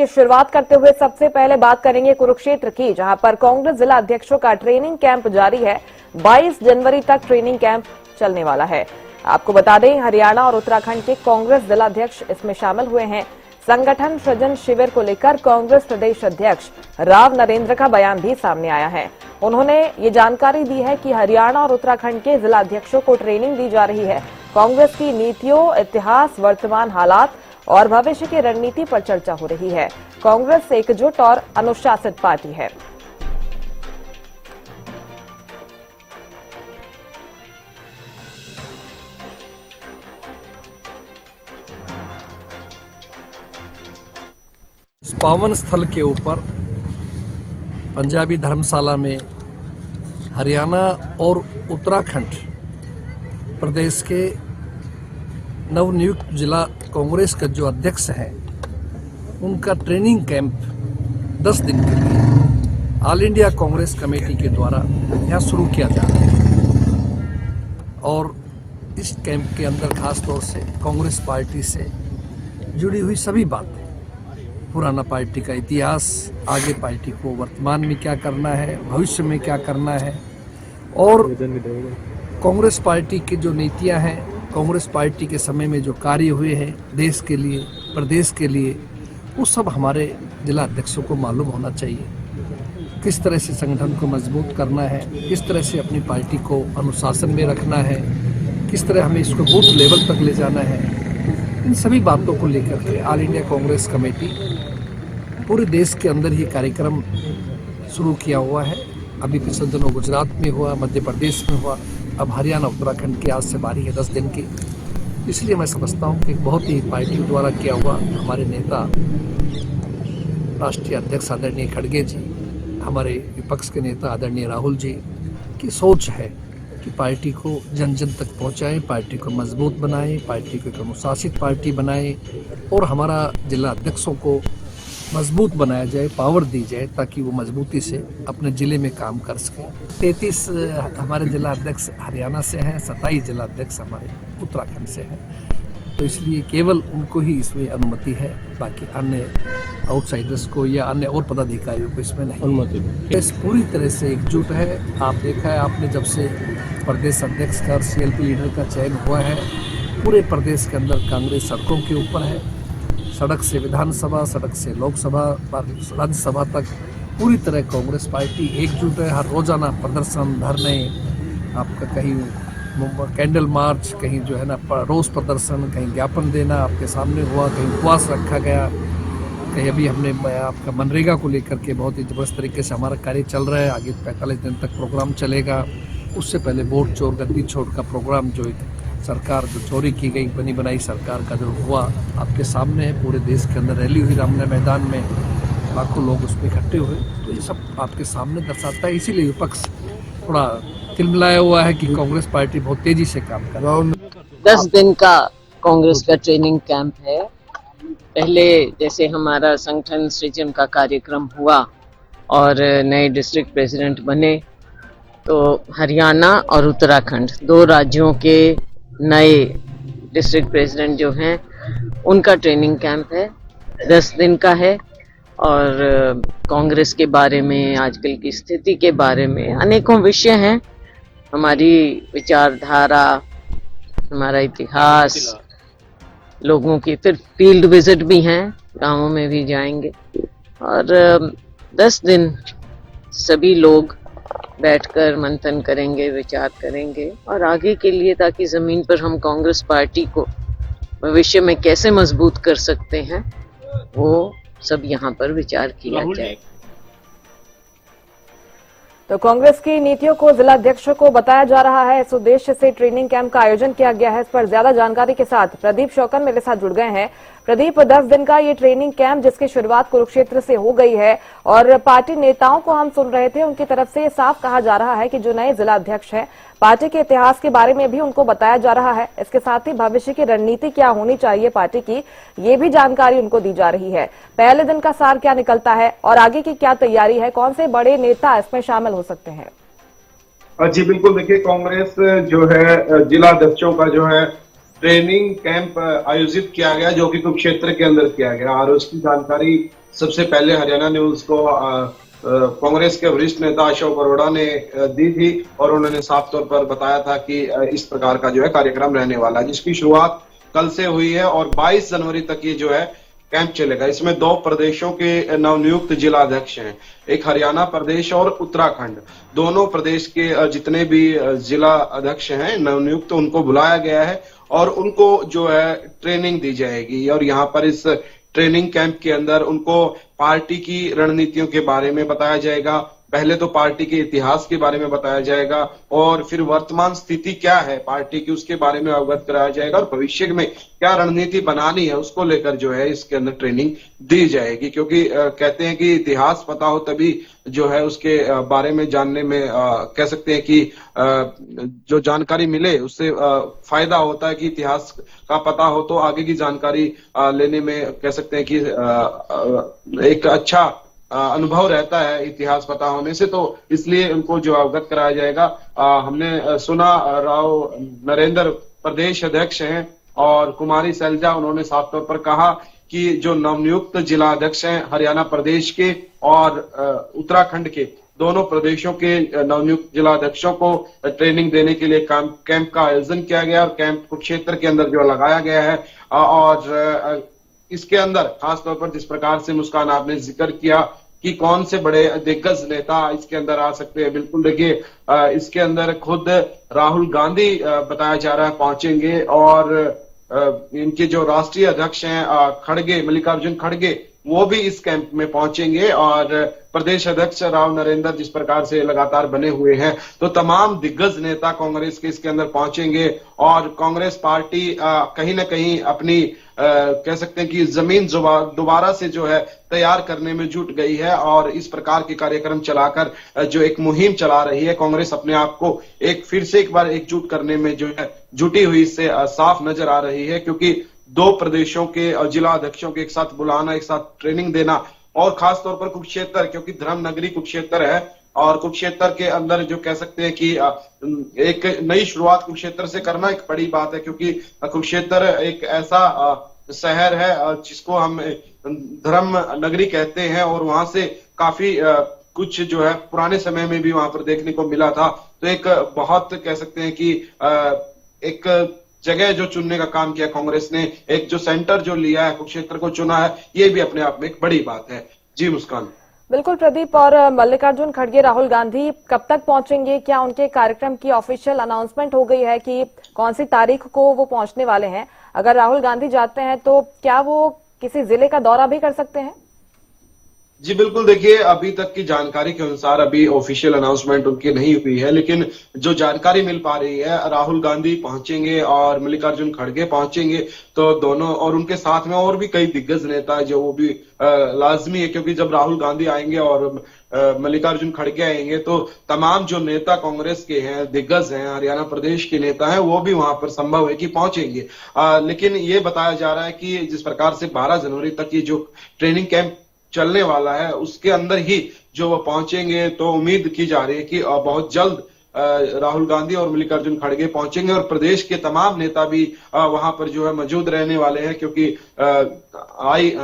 की शुरुआत करते हुए सबसे पहले बात करेंगे कुरुक्षेत्र की, जहां पर कांग्रेस जिला अध्यक्षों का ट्रेनिंग कैंप जारी है। 22 जनवरी तक ट्रेनिंग कैंप चलने वाला है। आपको बता दें, हरियाणा और उत्तराखंड के कांग्रेस जिला अध्यक्ष इसमें शामिल हुए हैं। संगठन सृजन शिविर को लेकर कांग्रेस प्रदेश अध्यक्ष राव नरेंद्र का बयान भी सामने आया है। उन्होंने ये जानकारी दी है कि हरियाणा और उत्तराखंड के जिला अध्यक्षों को ट्रेनिंग दी जा रही है। कांग्रेस की नीतियों, इतिहास, वर्तमान हालात और भविष्य की रणनीति पर चर्चा हो रही है। कांग्रेस एकजुट और अनुशासित पार्टी है। इस पावन स्थल के ऊपर पंजाबी धर्मशाला में हरियाणा और उत्तराखंड प्रदेश के नवनियुक्त जिला कांग्रेस का जो अध्यक्ष हैं, उनका ट्रेनिंग कैंप 10 दिन के लिए ऑल इंडिया कांग्रेस कमेटी के द्वारा यहाँ शुरू किया जा रहा है। और इस कैंप के अंदर खास तौर से कांग्रेस पार्टी से जुड़ी हुई सभी बातें, पुराना पार्टी का इतिहास, आगे पार्टी को वर्तमान में क्या करना है, भविष्य में क्या करना है, और कांग्रेस पार्टी की जो नीतियां हैं, कांग्रेस पार्टी के समय में जो कार्य हुए हैं देश के लिए, प्रदेश के लिए, वो सब हमारे जिला अध्यक्षों को मालूम होना चाहिए। किस तरह से संगठन को मजबूत करना है, किस तरह से अपनी पार्टी को अनुशासन में रखना है, किस तरह हमें इसको बूथ लेवल तक ले जाना है, इन सभी बातों को लेकर के ऑल इंडिया कांग्रेस कमेटी पूरे देश के अंदर ये कार्यक्रम शुरू किया हुआ है। अभी पिछले दिनों गुजरात में हुआ, मध्य प्रदेश में हुआ, अब हरियाणा उत्तराखंड की आज से बारी है 10 दिन की। इसलिए मैं समझता हूँ कि बहुत ही पार्टियों द्वारा किया हुआ, हमारे नेता राष्ट्रीय अध्यक्ष आदरणीय खड़गे जी, हमारे विपक्ष के नेता आदरणीय राहुल जी की सोच है कि पार्टी को जन जन तक पहुंचाएं, पार्टी को मजबूत बनाएं, पार्टी को एक अनुशासित पार्टी बनाएं और हमारा जिला अध्यक्षों को मजबूत बनाया जाए, पावर दी जाए, ताकि वो मजबूती से अपने ज़िले में काम कर सकें। 33 हमारे जिला अध्यक्ष हरियाणा से हैं, 27 जिला अध्यक्ष हमारे उत्तराखंड से हैं, तो इसलिए केवल उनको ही इसमें अनुमति है, बाकी अन्य आउटसाइडर्स को या अन्य और पदाधिकारियों को इसमें नहीं अनुमति। इस पूरी तरह से एकजुट है। आप देखा है आपने, जब से प्रदेश अध्यक्ष का और CLP लीडर का चयन हुआ है, पूरे प्रदेश के अंदर कांग्रेस सड़कों के ऊपर है। सड़क से विधानसभा, सड़क से लोकसभा, राज्यसभा तक पूरी तरह कांग्रेस पार्टी एकजुट है। हर रोजाना प्रदर्शन, धरने, आपका कहीं कैंडल मार्च, कहीं जो है ना रोज प्रदर्शन, कहीं ज्ञापन देना आपके सामने हुआ, कहीं उपवास रखा गया, कहीं अभी हमने आपका मनरेगा को लेकर के बहुत ही जबरदस्त तरीके से हमारा कार्य चल रहा है। आगे 45 दिन तक प्रोग्राम चलेगा। उससे पहले वोट चोर गद्दी छोड़ का प्रोग्राम, जो एक सरकार जो चोरी की गई बनी बनाई सरकार का जो हुआ, आपके सामने है। पूरे देश के अंदर रैली हुई रामलीला मैदान में, लाखों लोग उसमें इकट्ठे हुए, तो ये सब आपके सामने दर्शाता है। इसीलिए विपक्ष थोड़ा तिलमिलाया हुआ है कि कांग्रेस पार्टी बहुत तेजी से काम कर रही है। 10 दिन का कांग्रेस का ट्रेनिंग कैंप है। पहले जैसे हमारा संगठन सृजन का कार्यक्रम हुआ और नए डिस्ट्रिक्ट प्रेसिडेंट बने, तो हरियाणा और उत्तराखंड 2 राज्यों के नए डिस्ट्रिक्ट प्रेसिडेंट जो हैं, उनका ट्रेनिंग कैंप है, 10 दिन का है। और कांग्रेस के बारे में, आजकल की स्थिति के बारे में अनेकों विषय हैं। हमारी विचारधारा, हमारा इतिहास, लोगों की, फिर फील्ड विजिट भी हैं, गांवों में भी जाएंगे। और 10 दिन सभी लोग बैठकर मंथन करेंगे, विचार करेंगे और आगे के लिए, ताकि जमीन पर हम कांग्रेस पार्टी को भविष्य में कैसे मजबूत कर सकते हैं, वो सब यहाँ पर विचार किया जाए। तो कांग्रेस की नीतियों को जिला अध्यक्षों को बताया जा रहा है। इस उद्देश्य से ट्रेनिंग कैंप का आयोजन किया गया है। इस पर ज्यादा जानकारी के साथ प्रदीप शौकन मेरे साथ जुड़ गए हैं। प्रदीप, 10 दिन का ये ट्रेनिंग कैंप, जिसकी शुरुआत कुरुक्षेत्र से हो गई है, और पार्टी नेताओं को हम सुन रहे थे, उनकी तरफ से ये साफ कहा जा रहा है कि जो नए जिला अध्यक्ष हैं, पार्टी के इतिहास के बारे में भी उनको बताया जा रहा है। इसके साथ ही भविष्य की रणनीति क्या होनी चाहिए पार्टी की, ये भी जानकारी उनको दी जा रही है। पहले दिन का सार क्या निकलता है और आगे की क्या तैयारी है, कौन से बड़े नेता इसमें शामिल हो सकते हैं? जी बिल्कुल, देखिए कांग्रेस जो है जिला अध्यक्षों का जो है ट्रेनिंग कैंप आयोजित किया गया, जो कि कुरुक्षेत्र के अंदर किया गया, और उसकी जानकारी सबसे पहले हरियाणा न्यूज को कांग्रेस के वरिष्ठ नेता अशोक अरोड़ा ने दी थी और उन्होंने साफ तौर पर बताया था कि इस प्रकार का जो है कार्यक्रम रहने वाला है, जिसकी शुरुआत कल से हुई है और 22 जनवरी तक ये जो है कैंप चलेगा। इसमें 2 प्रदेशों के नवनियुक्त जिला अध्यक्ष हैं, एक हरियाणा प्रदेश और उत्तराखंड। दोनों प्रदेश के जितने भी जिला अध्यक्ष हैं नवनियुक्त, उनको बुलाया गया है और उनको जो है ट्रेनिंग दी जाएगी। और यहाँ पर इस ट्रेनिंग कैंप के अंदर उनको पार्टी की रणनीतियों के बारे में बताया जाएगा। पहले तो पार्टी के इतिहास के बारे में बताया जाएगा और फिर वर्तमान स्थिति क्या है पार्टी की उसके बारे में अवगत कराया जाएगा और भविष्य में क्या रणनीति बनानी है उसको लेकर जो है इसके अंदर ट्रेनिंग दी जाएगी। क्योंकि कहते हैं कि इतिहास पता हो तभी जो है उसके बारे में जानने में कह सकते हैं कि जो जानकारी मिले उससे फायदा होता है कि इतिहास का पता हो तो आगे की जानकारी लेने में कह सकते हैं कि एक अच्छा अनुभव रहता है इतिहास पता होने से। तो इसलिए उनको जो अवगत कराया जाएगा। हमने सुना राव नरेंद्र प्रदेश अध्यक्ष हैं और कुमारी सैलजा, उन्होंने साफ तौर पर कहा कि जो नवनियुक्त जिला अध्यक्ष हैं हरियाणा प्रदेश के और उत्तराखंड के, दोनों प्रदेशों के नवनियुक्त जिला अध्यक्षों को ट्रेनिंग देने के लिए कैंप का आयोजन किया गया और कैंप कुरुक्षेत्र के अंदर जो लगाया गया है। और इसके अंदर खासतौर पर जिस प्रकार से मुस्कान आपने जिक्र किया कि कौन से बड़े दिग्गज नेता इसके अंदर आ सकते हैं, बिल्कुल देखिए इसके अंदर खुद राहुल गांधी बताया जा रहा है पहुंचेंगे और इनके जो राष्ट्रीय अध्यक्ष हैं खड़गे, मल्लिकार्जुन खड़गे, वो भी इस कैंप में पहुंचेंगे और प्रदेश अध्यक्ष राव नरेंद्र जिस प्रकार से लगातार बने हुए हैं, तो तमाम दिग्गज नेता कांग्रेस के इसके अंदर पहुंचेंगे और कांग्रेस पार्टी कहीं ना कहीं अपनी कह सकते हैं कि जमीन दोबारा से जो है तैयार करने में जुट गई है और इस प्रकार के कार्यक्रम चलाकर जो एक मुहिम चला रही है कांग्रेस अपने आप को फिर से एक बार एकजुट करने में जो है जुटी हुई इससे साफ नजर आ रही है। क्योंकि 2 प्रदेशों के जिला अध्यक्षों के एक साथ बुलाना, एक साथ ट्रेनिंग देना और खासतौर पर कुरुक्षेत्र, क्योंकि धर्म नगरी कुरुक्षेत्र है और कुरुक्षेत्र के अंदर जो कह सकते हैं कि एक नई शुरुआत कुरुक्षेत्र से करना एक बड़ी बात है। क्योंकि कुरुक्षेत्र एक ऐसा शहर है जिसको हम धर्म नगरी कहते हैं और वहां से काफी कुछ जो है पुराने समय में भी वहां पर देखने को मिला था। तो एक बहुत कह सकते हैं कि एक जगह जो चुनने का काम किया कांग्रेस ने, एक जो सेंटर जो लिया है कुरुक्षेत्र को चुना है, ये भी अपने आप में एक बड़ी बात है। जी मुस्कान। बिल्कुल प्रदीप। और मल्लिकार्जुन खड़गे, राहुल गांधी कब तक पहुंचेंगे? क्या उनके कार्यक्रम की ऑफिशियल अनाउंसमेंट हो गई है कि कौन सी तारीख को वो पहुंचने वाले हैं? अगर राहुल गांधी जाते हैं तो क्या वो किसी जिले का दौरा भी कर सकते हैं? जी बिल्कुल, देखिए अभी तक की जानकारी के अनुसार अभी ऑफिशियल अनाउंसमेंट उनकी नहीं हुई है, लेकिन जो जानकारी मिल पा रही है राहुल गांधी पहुंचेंगे और मल्लिकार्जुन खड़गे पहुंचेंगे। तो दोनों और उनके साथ में और भी कई दिग्गज नेता है जो वो भी लाजमी है। क्योंकि जब राहुल गांधी आएंगे और मल्लिकार्जुन खड़गे आएंगे तो तमाम जो नेता कांग्रेस के हैं, दिग्गज हैं, हरियाणा प्रदेश के नेता हैं, वो भी वहां पर संभव है कि पहुंचेंगे। लेकिन ये बताया जा रहा है कि जिस प्रकार से 12 जनवरी तक ये जो ट्रेनिंग कैंप चलने वाला है उसके अंदर ही जो वो पहुंचेंगे, तो उम्मीद की जा रही है कि बहुत जल्द राहुल गांधी और मल्लिकार्जुन खड़गे पहुंचेंगे और प्रदेश के तमाम नेता भी वहां पर जो है मौजूद रहने वाले हैं। क्योंकि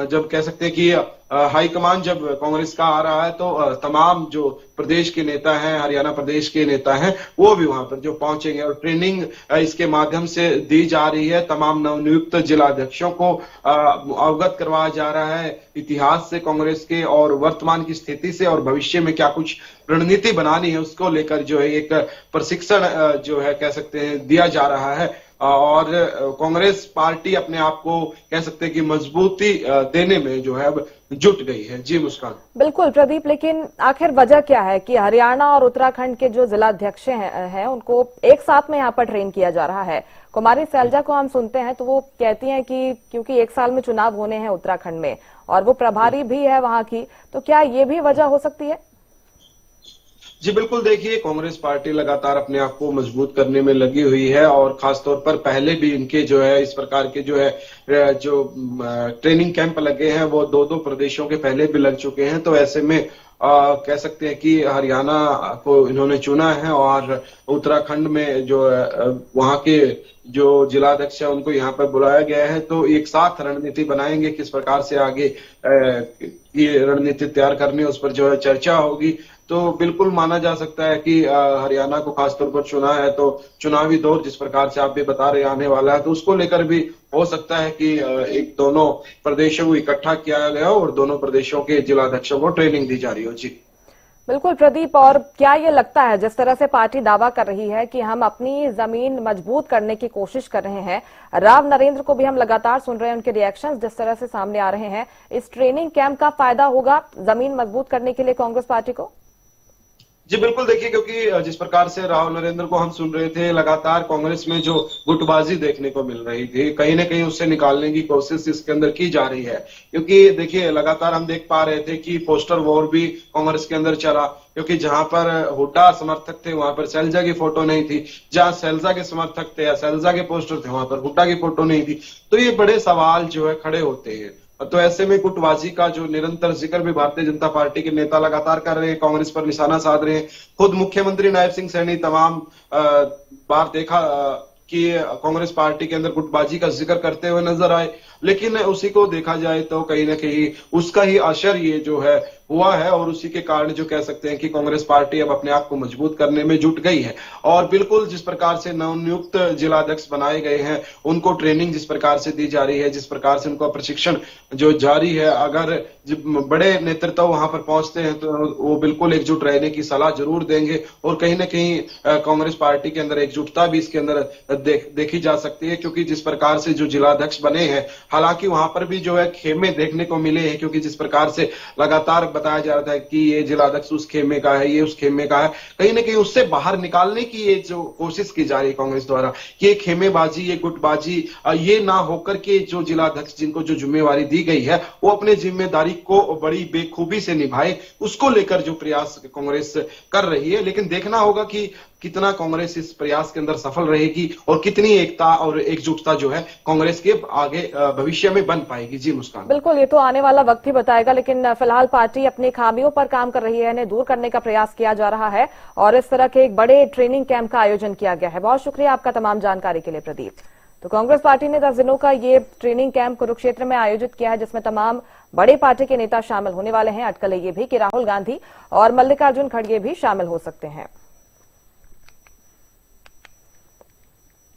जब कह सकते हैं कि हाईकमान जब कांग्रेस का आ रहा है तो तमाम जो प्रदेश के नेता हैं, हरियाणा प्रदेश के नेता हैं, वो भी वहां पर जो पहुंचेंगे और ट्रेनिंग इसके माध्यम से दी जा रही है। तमाम नवनियुक्त जिला अध्यक्षों को अवगत करवाया जा रहा है इतिहास से कांग्रेस के और वर्तमान की स्थिति से और भविष्य में क्या कुछ रणनीति बनानी है उसको लेकर जो है एक प्रशिक्षण जो है कह सकते हैं दिया जा रहा है। और कांग्रेस पार्टी अपने आप को कह सकते हैं कि मजबूती देने में जो है अब जुट गई है। जी मुस्कान। बिल्कुल प्रदीप, लेकिन आखिर वजह क्या है कि हरियाणा और उत्तराखंड के जो जिला अध्यक्ष हैं उनको एक साथ में यहाँ पर ट्रेन किया जा रहा है? कुमारी सैलजा को हम सुनते हैं तो वो कहती हैं कि क्योंकि 1 साल में चुनाव होने हैं उत्तराखंड में और वो प्रभारी भी है वहां की, तो क्या ये भी वजह हो सकती है? जी बिल्कुल, देखिए कांग्रेस पार्टी लगातार अपने आप को मजबूत करने में लगी हुई है और खासतौर पर पहले भी इनके जो है इस प्रकार के जो है जो ट्रेनिंग कैंप लगे हैं वो 2-2 प्रदेशों के पहले भी लग चुके हैं। तो ऐसे में कह सकते हैं कि हरियाणा को इन्होंने चुना है और उत्तराखंड में जो वहां के जो जिलाध्यक्ष है उनको यहाँ पर बुलाया गया है। तो एक साथ रणनीति बनाएंगे, किस प्रकार से आगे ये रणनीति तैयार करनी है उस पर जो है चर्चा होगी। तो बिल्कुल माना जा सकता है कि हरियाणा को खासतौर पर चुना है, तो चुनावी दौर जिस प्रकार से आप भी बता रहे आने वाला है, तो उसको लेकर भी हो सकता है कि एक दोनों प्रदेशों को इकट्ठा किया गया हो और दोनों प्रदेशों के जिलाध्यक्षों को ट्रेनिंग दी जा रही हो। जी बिल्कुल प्रदीप, और क्या ये लगता है जिस तरह से पार्टी दावा कर रही है कि हम अपनी जमीन मजबूत करने की कोशिश कर रहे हैं, राव नरेंद्र को भी हम लगातार सुन रहे हैं, उनके रिएक्शंस जिस तरह से सामने आ रहे हैं, इस ट्रेनिंग कैंप का फायदा होगा जमीन मजबूत करने के लिए कांग्रेस पार्टी को? जी बिल्कुल, देखिए क्योंकि जिस प्रकार से राव नरेंद्र को हम सुन रहे थे, लगातार कांग्रेस में जो गुटबाजी देखने को मिल रही थी, कहीं ना कहीं उससे निकालने की कोशिश इसके अंदर की जा रही है। क्योंकि देखिए लगातार हम देख पा रहे थे कि पोस्टर वॉर भी कांग्रेस के अंदर चला, क्योंकि जहां पर हुड्डा समर्थक थे वहां पर शैलजा की फोटो नहीं थी, जहां शैलजा के समर्थक थे या शैलजा के पोस्टर थे वहां पर हुड्डा की फोटो नहीं थी। तो ये बड़े सवाल जो है खड़े होते हैं। तो ऐसे में गुटबाजी का जो निरंतर जिक्र भी भारतीय जनता पार्टी के नेता लगातार कर रहे हैं, कांग्रेस पर निशाना साध रहे हैं। खुद मुख्यमंत्री नायब सिंह सैनी तमाम बार देखा कि कांग्रेस पार्टी के अंदर गुटबाजी का जिक्र करते हुए नजर आए, लेकिन उसी को देखा जाए तो कहीं ना कहीं उसका ही असर ये जो है हुआ है और उसी के कारण जो कह सकते हैं कि कांग्रेस पार्टी अब अपने आप को मजबूत करने में जुट गई है। और बिल्कुल जिस प्रकार से नवनियुक्त जिलाध्यक्ष बनाए गए हैं, उनको ट्रेनिंग जिस प्रकार से दी जा रही है, जिस प्रकार से उनको प्रशिक्षण जो जारी है, अगर बड़े नेतृत्व वहां पर पहुंचते हैं तो वो बिल्कुल एकजुट रहने की सलाह जरूर देंगे। और कहीं ना कहीं कांग्रेस पार्टी के अंदर एकजुटता भी इसके अंदर देखी जा सकती है, क्योंकि जिस प्रकार से जो जिलाध्यक्ष बने हैं, हालांकि वहां पर भी जो है खेमे देखने को मिले हैं, क्योंकि जिस प्रकार से लगातार बताया जा रहा था कि ये जिलाध्यक्ष उस खेमे का है, ये उस खेमे का है, कहीं ना कहीं उससे बाहर निकालने की ये जो कोशिश की जा रही है कांग्रेस द्वारा कि ये खेमेबाजी, ये गुटबाजी ये ना होकर के जो जिलाध्यक्ष जिनको जो जिम्मेवारी दी गई है वो अपने जिम्मेदारी को बड़ी बेखूबी से निभाए, उसको लेकर जो प्रयास कांग्रेस कर रही है। लेकिन देखना होगा कि कितना कांग्रेस इस प्रयास के अंदर सफल रहेगी और कितनी एकता और एकजुटता जो है कांग्रेस के आगे भविष्य में बन पाएगी। जी मुस्कान, बिल्कुल, ये तो आने वाला वक्त ही बताएगा, लेकिन फिलहाल पार्टी अपनी खामियों पर काम कर रही है, इन्हें दूर करने का प्रयास किया जा रहा है और इस तरह के एक बड़े ट्रेनिंग कैंप का आयोजन किया गया है। बहुत शुक्रिया आपका तमाम जानकारी के लिए प्रदीप। तो कांग्रेस पार्टी ने 10 दिनों का ये ट्रेनिंग कैंप कुरुक्षेत्र में आयोजित किया है, जिसमें तमाम बड़े पार्टी के नेता शामिल होने वाले हैं। अटकलें ये भी कि राहुल गांधी और मल्लिकार्जुन खड़गे भी शामिल हो सकते हैं।